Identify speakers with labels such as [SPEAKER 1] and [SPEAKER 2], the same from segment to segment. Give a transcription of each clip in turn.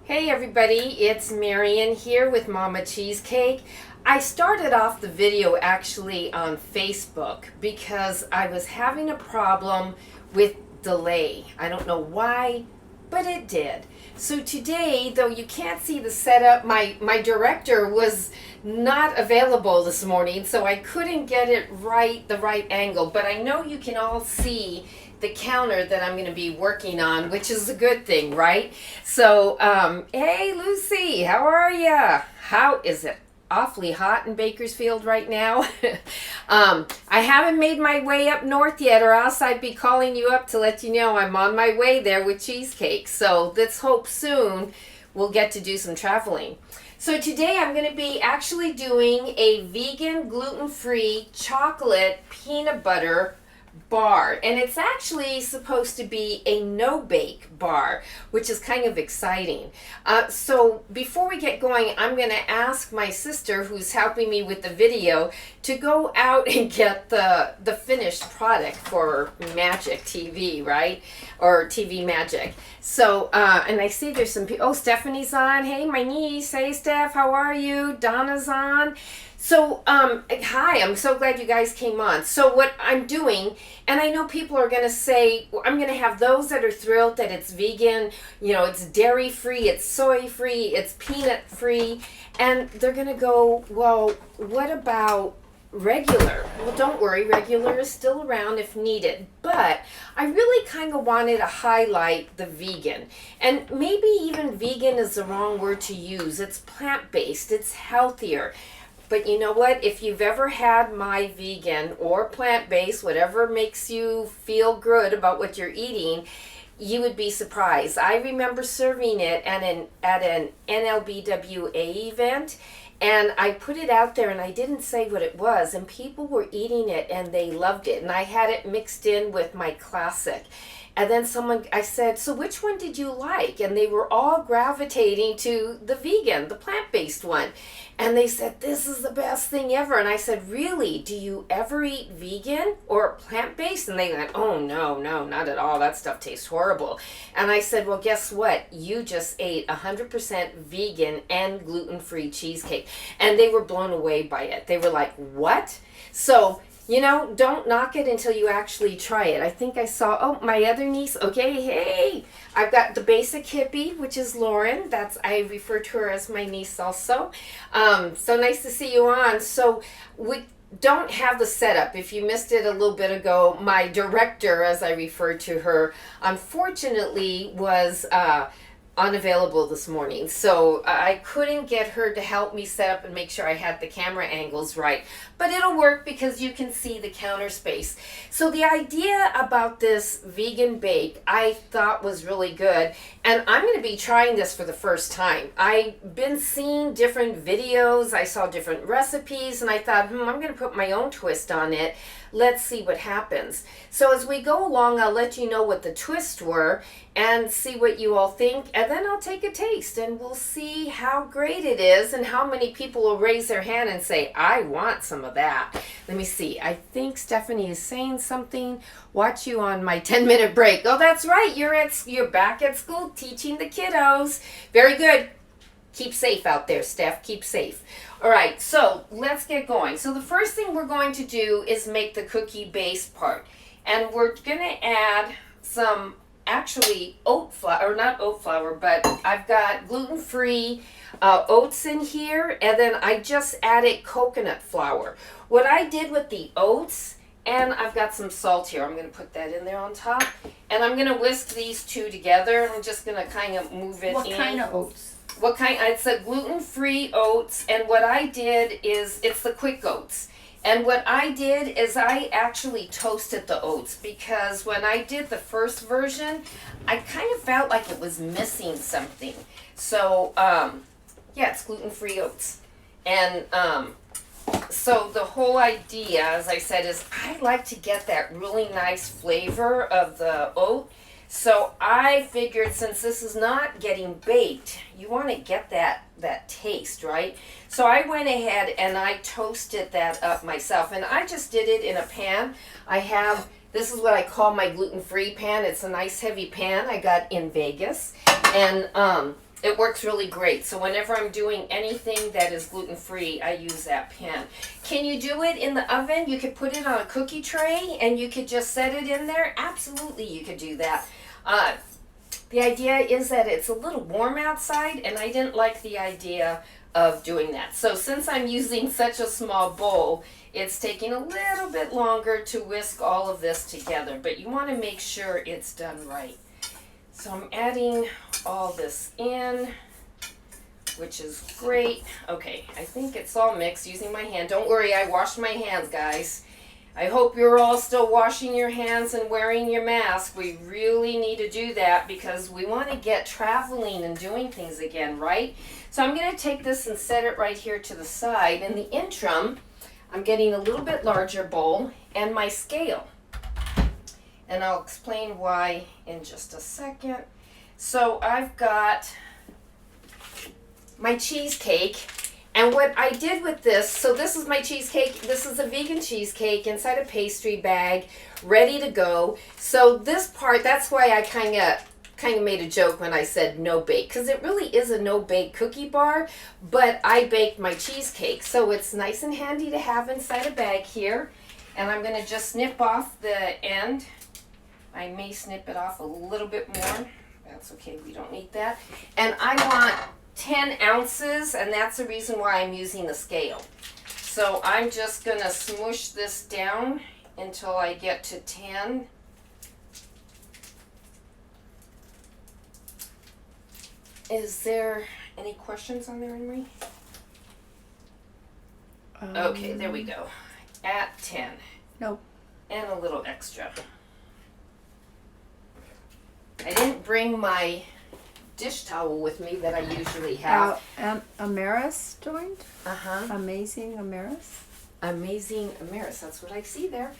[SPEAKER 1] Hey everybody, it's Marion here with Mama Cheesecake. I started off the video actually on Facebook because I was having a problem with delay. I don't know why, but it did. So today, though you can't see the setup, my director was not available this morning, so I couldn't get it right, the right angle, but I know you can all see the counter that I'm going to be working on, which is a good thing, right? So, hey Lucy, how are ya? How is it? Awfully hot in Bakersfield right now. I haven't made my way up north yet, or else I'd be calling you up to let you know I'm on my way there with cheesecake. So let's hope soon we'll get to do some traveling. So today I'm going to be actually doing a vegan, gluten-free chocolate peanut butter bar, and it's actually supposed to be a no-bake bar, which is kind of exciting. So before we get going, I'm going to ask my sister, who's helping me with the video, to go out and get the finished product for Magic TV, right? Or TV Magic. So, and I see there's some people. Oh, Stephanie's on. Hey, my niece. Hey, Steph, how are you? Donna's on. So, hi, I'm so glad you guys came on. So what I'm doing, and I know people are going to say, well, I'm going to have those that are thrilled that it's vegan, you know, it's dairy-free, it's soy-free, it's peanut-free, and they're going to go, well, what about regular? Well, don't worry, regular is still around if needed, but I really kind of wanted to highlight the vegan, and maybe even vegan is the wrong word to use. It's plant-based, it's healthier. But you know what? If you've ever had my vegan or plant-based, whatever makes you feel good about what you're eating, you would be surprised. I remember serving it at an NLBWA event, and I put it out there and I didn't say what it was, and people were eating it and they loved it. And I had it mixed in with my classic. And then I said, so which one did you like? And they were all gravitating to the vegan, the plant-based one. And they said, this is the best thing ever. And I said, really? Do you ever eat vegan or plant-based? And they went, oh, no, not at all. That stuff tastes horrible. And I said, well, guess what? You just ate 100% vegan and gluten-free cheesecake. And they were blown away by it. They were like, what? So, you know, don't knock it until you actually try it. I think I saw, oh, my other niece. Okay, hey, I've got the basic hippie, which is Lauren. I refer to her as my niece also. So nice to see you on. So we don't have the setup. If you missed it a little bit ago, my director, as I refer to her, unfortunately was unavailable this morning, so I couldn't get her to help me set up and make sure I had the camera angles right, but it'll work because you can see the counter space. So the idea about this vegan bake I thought was really good, and I'm going to be trying this for the first time. I've been seeing different videos, I saw different recipes, and I thought, I'm going to put my own twist on it. Let's see what happens. So as we go along, I'll let you know what the twists were and see what you all think, and then I'll take a taste and we'll see how great it is and how many people will raise their hand and say, I want some of that. Let me see. I think Stephanie is saying something. Watch you on my 10-minute break. Oh, that's right. You're back at school teaching the kiddos. Very good. Keep safe out there, Steph. Keep safe. All right, so let's get going. So the first thing we're going to do is make the cookie base part. And we're going to add some actually oat flour, or not oat flour, but I've got gluten-free oats in here. And then I just added coconut flour. What I did with the oats, and I've got some salt here. I'm going to put that in there on top. And I'm going to whisk these two together. I'm just going to kind of move it in.
[SPEAKER 2] What kind of oats?
[SPEAKER 1] What kind? It's a gluten-free oats, and what I did is, it's the quick oats. And what I did is I actually toasted the oats, because when I did the first version, I kind of felt like it was missing something. So, yeah, it's gluten-free oats. And so the whole idea, as I said, is I like to get that really nice flavor of the oat. So I figured, since this is not getting baked, you want to get that taste, right? So I went ahead and I toasted that up myself, and I just did it in a pan. This is what I call my gluten-free pan. It's a nice heavy pan I got in Vegas, and It works really great. So whenever I'm doing anything that is gluten-free, I use that pan. Can you do it in the oven? You could put it on a cookie tray and you could just set it in there. Absolutely, you could do that. The idea is that it's a little warm outside, and I didn't like the idea of doing that. So since I'm using such a small bowl, it's taking a little bit longer to whisk all of this together, but you want to make sure it's done right. So I'm adding all this in, which is great. Okay, I think it's all mixed using my hand. Don't worry, I washed my hands, guys. I hope you're all still washing your hands and wearing your mask. We really need to do that because we want to get traveling and doing things again, right? So I'm going to take this and set it right here to the side. In the interim, I'm getting a little bit larger bowl and my scale. And I'll explain why in just a second. So I've got my cheesecake. And what I did with this, so this is my cheesecake. This is a vegan cheesecake inside a pastry bag, ready to go. So this part, that's why I kind of made a joke when I said no bake, because it really is a no bake cookie bar, but I baked my cheesecake. So it's nice and handy to have inside a bag here. And I'm going to just snip off the end. I may snip it off a little bit more. That's okay, we don't need that. And I want 10 ounces, and that's the reason why I'm using the scale. So I'm just going to smoosh this down until I get to 10. Is there any questions on there, Anne-Marie? Okay, there we go. At 10.
[SPEAKER 2] Nope.
[SPEAKER 1] And a little extra. I didn't bring my dish towel with me that I usually have.
[SPEAKER 2] Amaris joint?
[SPEAKER 1] Uh-huh.
[SPEAKER 2] Amazing Amaris?
[SPEAKER 1] Amazing Amaris. That's what I see there.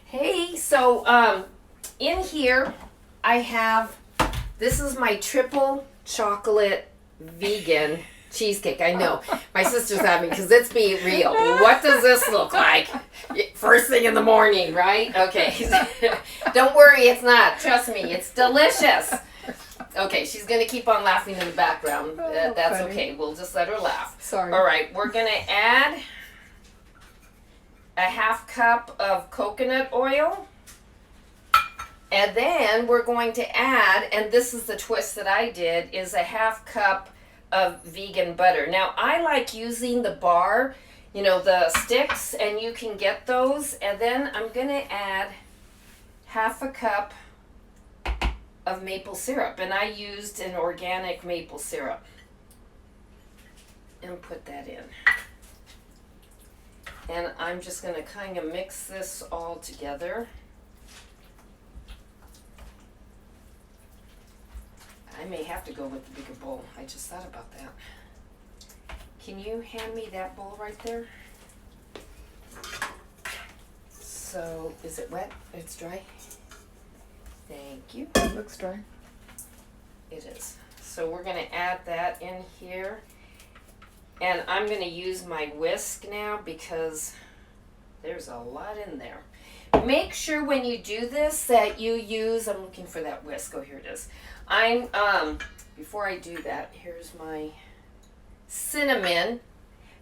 [SPEAKER 1] Hey, so in here I have, this is my triple chocolate vegan cheesecake. I know. My sister's having, because it's being real. What does this look like? First thing in the morning, right? Okay. Don't worry, it's not. Trust me, it's delicious. Okay, she's going to keep on laughing in the background. That's
[SPEAKER 2] funny.
[SPEAKER 1] okay. We'll just let her laugh.
[SPEAKER 2] Sorry.
[SPEAKER 1] All right, we're going to add a half cup of coconut oil. And then we're going to add, and this is the twist that I did, is a half cup of vegan butter. Now, I like using the bar, you know, the sticks, and you can get those. And then I'm going to add half a cup of maple syrup, and I used an organic maple syrup, and put that in. And I'm just going to kind of mix this all together. I may have to go with the bigger bowl. I just thought about that. Can you hand me that bowl right there? So, is it wet? It's dry? Thank you.
[SPEAKER 2] It looks dry.
[SPEAKER 1] It is. So we're going to add that in here. And I'm going to use my whisk now because there's a lot in there. Make sure when you do this that you use, I'm looking for that whisk. Oh, here it is. Before I do that, here's my cinnamon,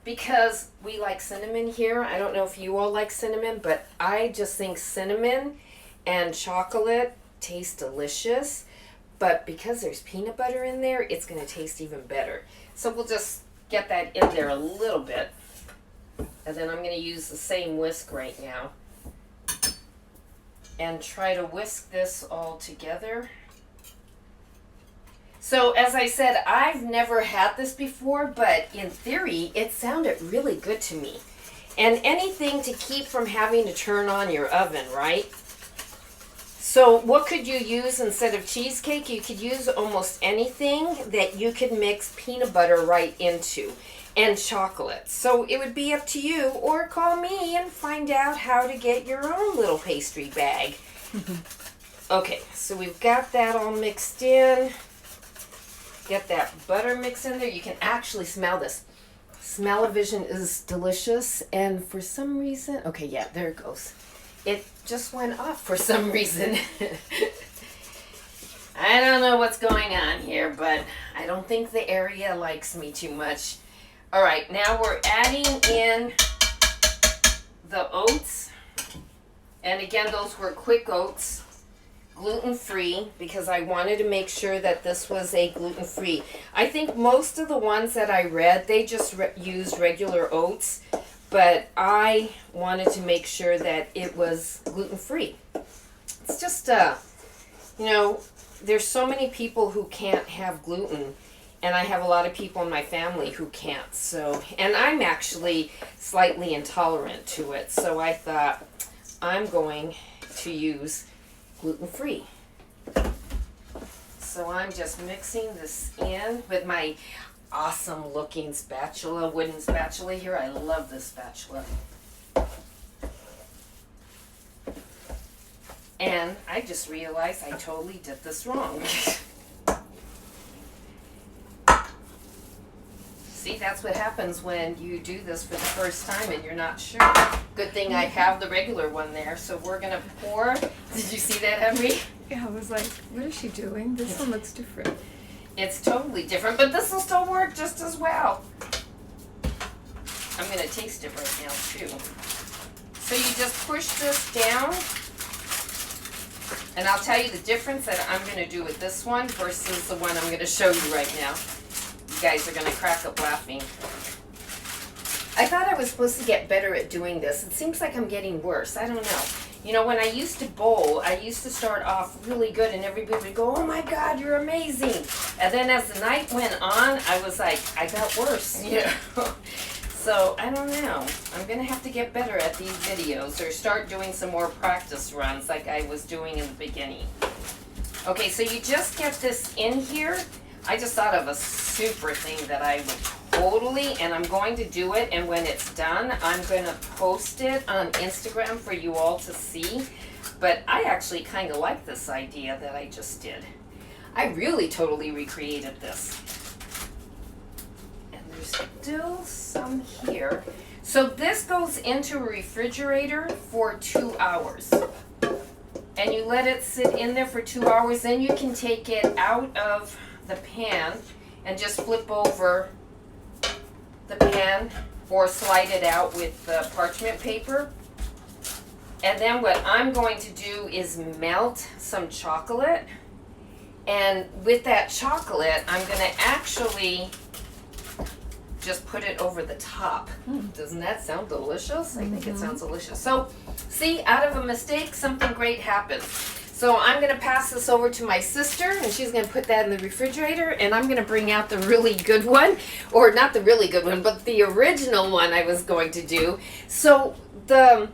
[SPEAKER 1] because we like cinnamon here. I don't know if you all like cinnamon, but I just think cinnamon and chocolate taste delicious. But because there's peanut butter in there, it's going to taste even better. So we'll just get that in there a little bit. And then I'm going to use the same whisk right now and try to whisk this all together. So as I said, I've never had this before, but in theory, it sounded really good to me. And anything to keep from having to turn on your oven, right? So what could you use instead of cheesecake? You could use almost anything that you could mix peanut butter right into, and chocolate. So it would be up to you, or call me and find out how to get your own little pastry bag. Okay, so we've got that all mixed in. Get that butter mix in there. You can actually smell this. Smell-o-vision is delicious, and for some reason, okay, yeah, there it goes. It just went off for some reason. I don't know what's going on here, but I don't think the area likes me too much. All right, now we're adding in the oats. And again, those were quick oats, gluten-free, because I wanted to make sure that this was a gluten-free. I think most of the ones that I read, they just used regular oats, but I wanted to make sure that it was gluten-free. It's just, you know, there's so many people who can't have gluten, and I have a lot of people in my family who can't. So, and I'm actually slightly intolerant to it, so I thought I'm going to use gluten-free. So I'm just mixing this in with my awesome looking spatula, wooden spatula here. I love this spatula. And I just realized I totally did this wrong. See, that's what happens when you do this for the first time and you're not sure. Good thing I have the regular one there. So we're gonna pour. Did you see that, Henry?
[SPEAKER 2] Yeah, I was like, what is she doing? This one looks different.
[SPEAKER 1] It's totally different, but this will still work just as well. I'm gonna taste it right now too. So you just push this down, and I'll tell you the difference that I'm gonna do with this one versus the one I'm gonna show you right now. You guys are gonna crack up laughing. I thought I was supposed to get better at doing this. It seems like I'm getting worse. I don't know. You know, when I used to bowl, I used to start off really good and everybody would go, oh my God, you're amazing. And then as the night went on, I was like, I got worse, you know. So, I don't know. I'm going to have to get better at these videos or start doing some more practice runs like I was doing in the beginning. Okay, so you just get this in here. I just thought of a super thing that I would totally, and I'm going to do it, and when it's done, I'm going to post it on Instagram for you all to see. But I actually kind of like this idea that I just did. I really totally recreated this. And there's still some here. So this goes into a refrigerator for 2 hours. And you let it sit in there for 2 hours, then you can take it out of the pan and just flip over the pan or slide it out with the parchment paper. And then what I'm going to do is melt some chocolate, and with that chocolate I'm going to actually just put it over the top. Doesn't that sound delicious? I think it sounds delicious. So see, out of a mistake something great happens. So I'm going to pass this over to my sister, and she's going to put that in the refrigerator, and I'm going to bring out the really good one, or not the really good one, but the original one I was going to do. So the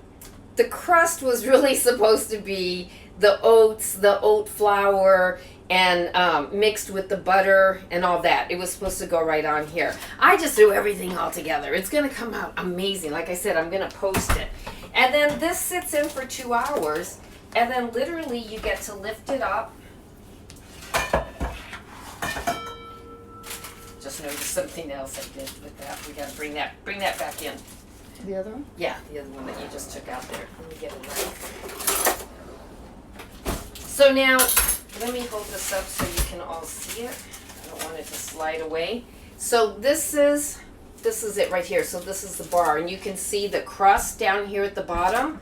[SPEAKER 1] crust was really supposed to be the oats, the oat flour, and mixed with the butter and all that. It was supposed to go right on here. I just threw everything all together. It's going to come out amazing. Like I said, I'm going to post it. And then this sits in for 2 hours. And then literally you get to lift it up. Just noticed something else I did with that. We gotta bring that back in.
[SPEAKER 2] The other one?
[SPEAKER 1] Yeah, the other one that you just took out there. Let me get a knife. So now, let me hold this up so you can all see it. I don't want it to slide away. So this is it right here. So this is the bar, and you can see the crust down here at the bottom.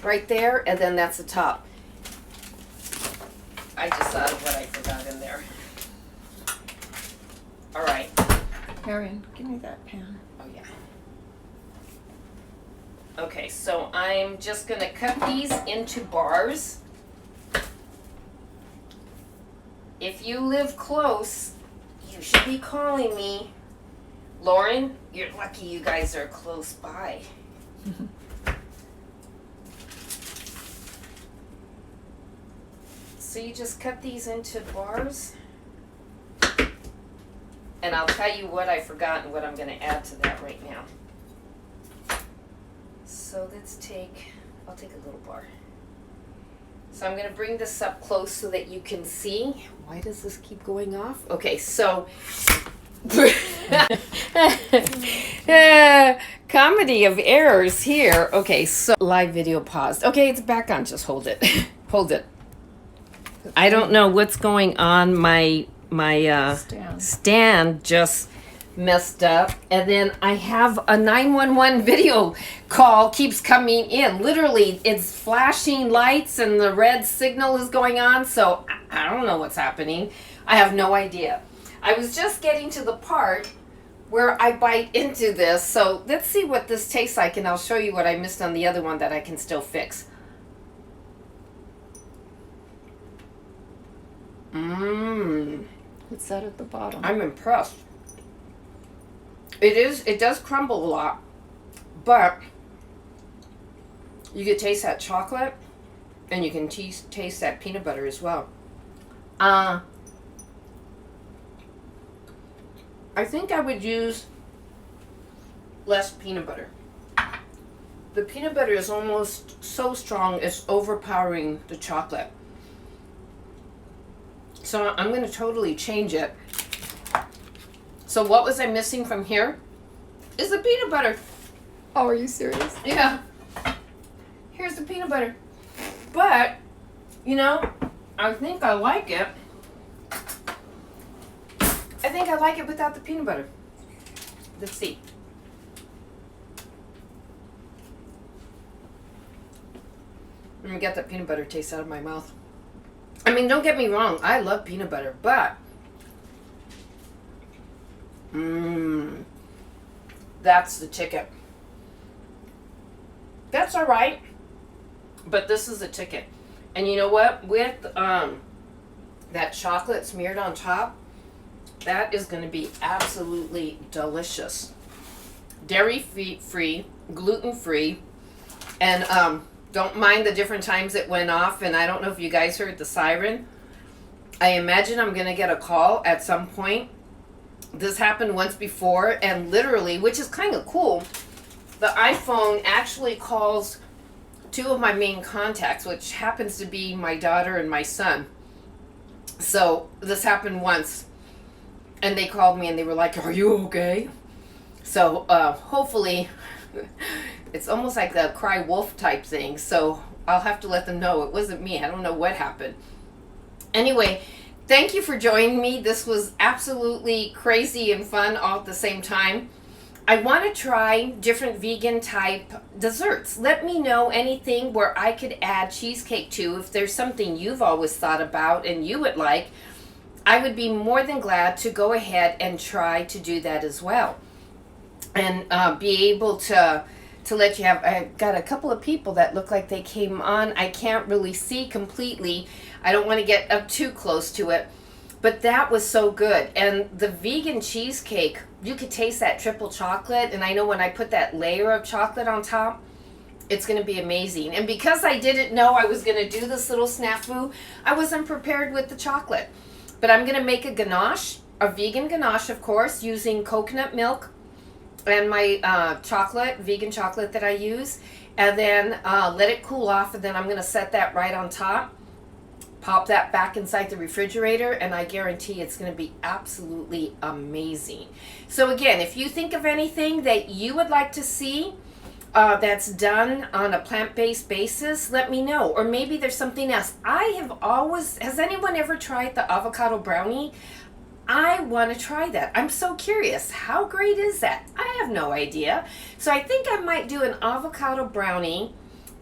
[SPEAKER 1] Right there, and then that's the top. I just thought of what I forgot in there. All right.
[SPEAKER 2] Marion, give me that pan.
[SPEAKER 1] Oh, yeah. Okay, so I'm just going to cut these into bars. If you live close, you should be calling me. Lauren, you're lucky you guys are close by. So you just cut these into bars, and I'll tell you what I forgot and what I'm going to add to that right now. So I'll take a little bar. So I'm going to bring this up close so that you can see. Why does this keep going off? Okay, so comedy of errors here. Okay, so live video paused. Okay, it's back on. Just hold it. Hold it. I don't know what's going on. My my
[SPEAKER 2] Stand.
[SPEAKER 1] stand just messed up, and then I have a 911 video call keeps coming in. Literally, it's flashing lights and the red signal is going on, so I don't know what's happening. I have no idea. I was just getting to the part where I bite into this, so let's see what this tastes like, and I'll show you what I missed on the other one that I can still fix.
[SPEAKER 2] What's that at the bottom?
[SPEAKER 1] I'm impressed. It does crumble a lot, but you can taste that chocolate, and you can taste that peanut butter as well. I think I would use less peanut butter. The peanut butter is almost so strong, it's overpowering the chocolate. So I'm going to totally change it. So what was I missing from here? Is the peanut butter.
[SPEAKER 2] Oh, are you serious?
[SPEAKER 1] Yeah. Here's the peanut butter. But, you know, I think I like it. I think I like it without the peanut butter. Let's see. Let me get that peanut butter taste out of my mouth. I mean, don't get me wrong. I love peanut butter, but that's the ticket. That's all right, but this is the ticket. And you know what? With that chocolate smeared on top, that is going to be absolutely delicious. Dairy free, gluten free, and don't mind the different times it went off. And I don't know if you guys heard the siren. I imagine I'm going to get a call at some point. This happened once before, and literally, which is kind of cool, the iPhone actually calls two of my main contacts, which happens to be my daughter and my son. So this happened once, and they called me and they were like, "Are you okay?" So hopefully, it's almost like the cry wolf type thing. So I'll have to let them know it wasn't me. I don't know what happened. Anyway, thank you for joining me. This was absolutely crazy and fun all at the same time. I want to try different vegan type desserts. Let me know anything where I could add cheesecake to. If there's something you've always thought about and you would like, I would be more than glad to go ahead and try to do that as well. And be able to let you have, I've got a couple of people that look like they came on. I can't really see completely. I don't want to get up too close to it. But that was so good. And the vegan cheesecake, you could taste that triple chocolate. And I know when I put that layer of chocolate on top, it's going to be amazing. And because I didn't know I was going to do this little snafu, I wasn't prepared with the chocolate. But I'm going to make a ganache, a vegan ganache, of course, using coconut milk and my chocolate, vegan chocolate that I use. And then let it cool off. And then I'm going to set that right on top. Pop that back inside the refrigerator, and I guarantee it's going to be absolutely amazing. So again, if you think of anything that you would like to see that's done on a plant-based basis, let me know. Or maybe there's something else. Has anyone ever tried the avocado brownie? I want to try that. I'm so curious. How great is that? I have no idea. So I think I might do an avocado brownie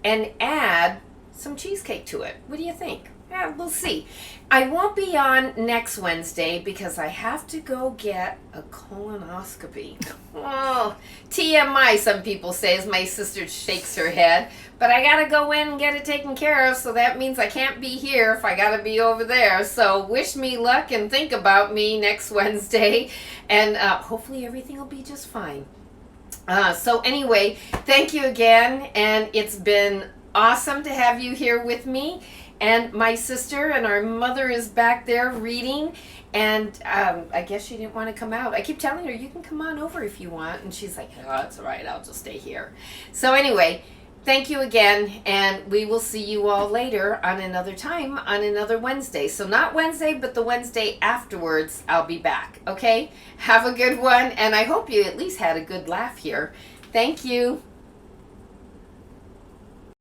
[SPEAKER 1] and add some cheesecake to it. What do you think? Yeah, we'll see. I won't be on next Wednesday because I have to go get a colonoscopy. Oh, TMI, some people say, as my sister shakes her head. But I got to go in and get it taken care of, so that means I can't be here if I got to be over there. So wish me luck and think about me next Wednesday. And hopefully everything will be just fine. So anyway, thank you again. And it's been awesome to have you here with me. And my sister and our mother is back there reading, and I guess she didn't want to come out. I keep telling her, you can come on over if you want, and she's like, oh, that's all right, I'll just stay here. So anyway, thank you again, and we will see you all later on another time, on another Wednesday. So not Wednesday, but the Wednesday afterwards, I'll be back, okay? Have a good one, and I hope you at least had a good laugh here. Thank you.